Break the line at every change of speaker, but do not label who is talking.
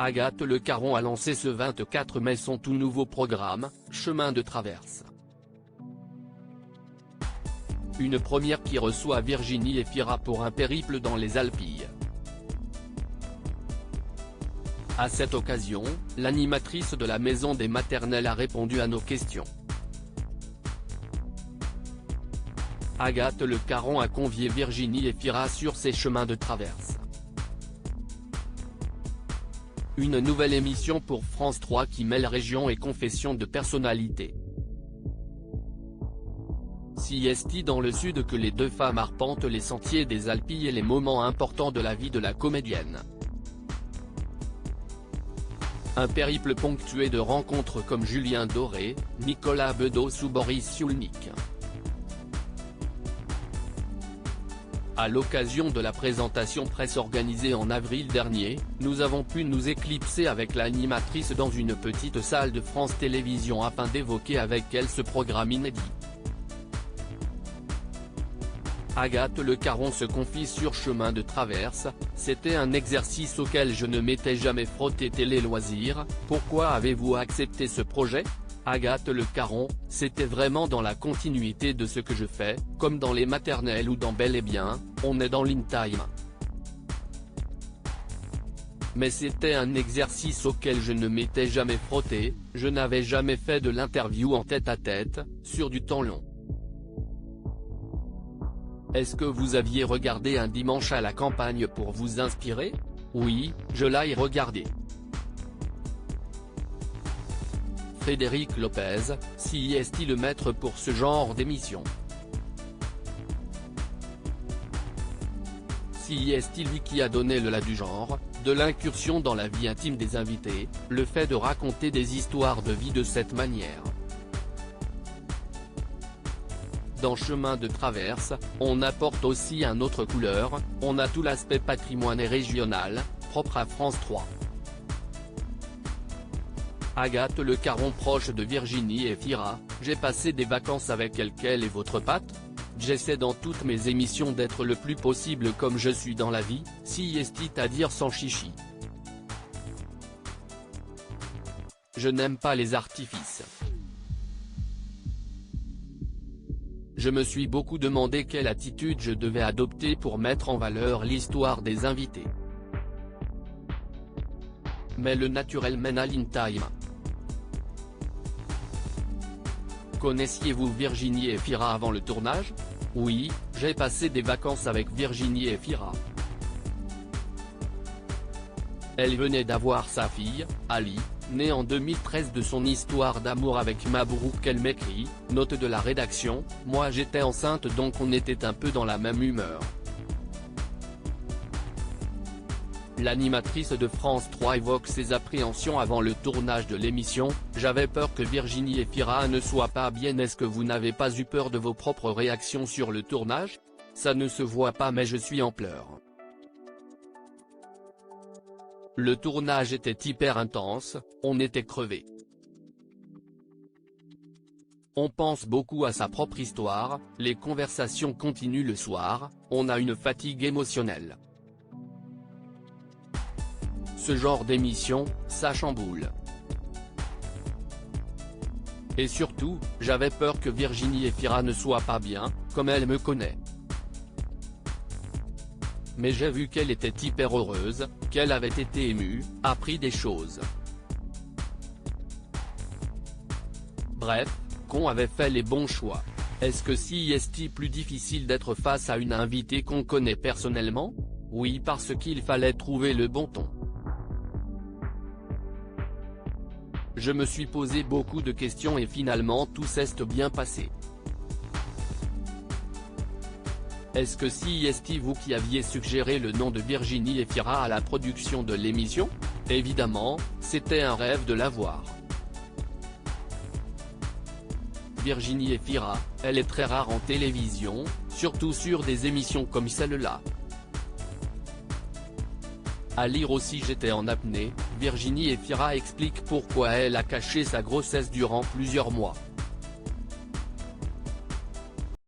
Agathe Le Caron a lancé ce 24 mai son tout nouveau programme, Chemin de traverse. Une première qui reçoit Virginie Efira pour un périple dans les Alpilles. À cette occasion, l'animatrice de la maison des maternelles a répondu à nos questions. Agathe Le Caron a convié Virginie Efira sur ses chemins de traverse. Une nouvelle émission pour France 3 qui mêle région et confession de personnalités. Si est-il dans le sud que les deux femmes arpentent les sentiers des Alpilles et les moments importants de la vie de la comédienne. Un périple ponctué de rencontres comme Julien Doré, Nicolas Bedos ou Boris Cyrulnik. À l'occasion de la présentation presse organisée en avril dernier, nous avons pu nous éclipser avec l'animatrice dans une petite salle de France Télévisions afin d'évoquer avec elle ce programme inédit. Agathe Le Caron se confie sur Chemin de traverse, c'était un exercice auquel je ne m'étais jamais frotté. Télé Loisirs, pourquoi avez-vous accepté ce projet ? Agathe Le Caron, c'était vraiment dans la continuité de ce que je fais, comme dans les maternelles ou dans Bel et Bien, on est dans l'in-time. Mais c'était un exercice auquel je ne m'étais jamais frotté, je n'avais jamais fait de l'interview en tête-à-tête, sur du temps long. Est-ce que vous aviez regardé Un dimanche à la campagne pour vous inspirer ? Oui, je l'ai regardé. Frédéric Lopez, si est-il le maître pour ce genre d'émission ? Si est-il lui qui a donné le là du genre, de l'incursion dans la vie intime des invités, le fait de raconter des histoires de vie de cette manière. Dans Chemin de traverse, on apporte aussi une autre couleur, on a tout l'aspect patrimoine et régional, propre à France 3. Agathe Le Caron proche de Virginie Efira, j'ai passé des vacances avec elle. Quelle est votre patte ? J'essaie dans toutes mes émissions d'être le plus possible comme je suis dans la vie, si est-il à dire sans chichi. Je n'aime pas les artifices. Je me suis beaucoup demandé quelle attitude je devais adopter pour mettre en valeur l'histoire des invités. Mais le naturel mène à l'in-time. Connaissiez-vous Virginie Efira avant le tournage ? Oui, j'ai passé des vacances avec Virginie Efira. Elle venait d'avoir sa fille, Ali, née en 2013 de son histoire d'amour avec Mabrouk El Mekri, note de la rédaction, moi j'étais enceinte donc on était un peu dans la même humeur. L'animatrice de France 3 évoque ses appréhensions avant le tournage de l'émission, j'avais peur que Virginie Efira ne soit pas bien. Est-ce que vous n'avez pas eu peur de vos propres réactions sur le tournage ? Ça ne se voit pas mais je suis en pleurs. Le tournage était hyper intense, on était crevés. On pense beaucoup à sa propre histoire, les conversations continuent le soir, on a une fatigue émotionnelle. Ce genre d'émission, ça chamboule. Et surtout, j'avais peur que Virginie Efira ne soit pas bien, comme elle me connaît. Mais j'ai vu qu'elle était hyper heureuse, qu'elle avait été émue, appris des choses. Bref, qu'on avait fait les bons choix. Est-ce que si est-il plus difficile d'être face à une invitée qu'on connaît personnellement ? Oui, parce qu'il fallait trouver le bon ton. Je me suis posé beaucoup de questions et finalement tout s'est bien passé. Est-ce que si est-il vous qui aviez suggéré le nom de Virginie Efira à la production de l'émission ? Évidemment, c'était un rêve de la voir. Virginie Efira, elle est très rare en télévision, surtout sur des émissions comme celle-là. À lire aussi J'étais en apnée, Virginie Efira explique pourquoi elle a caché sa grossesse durant plusieurs mois.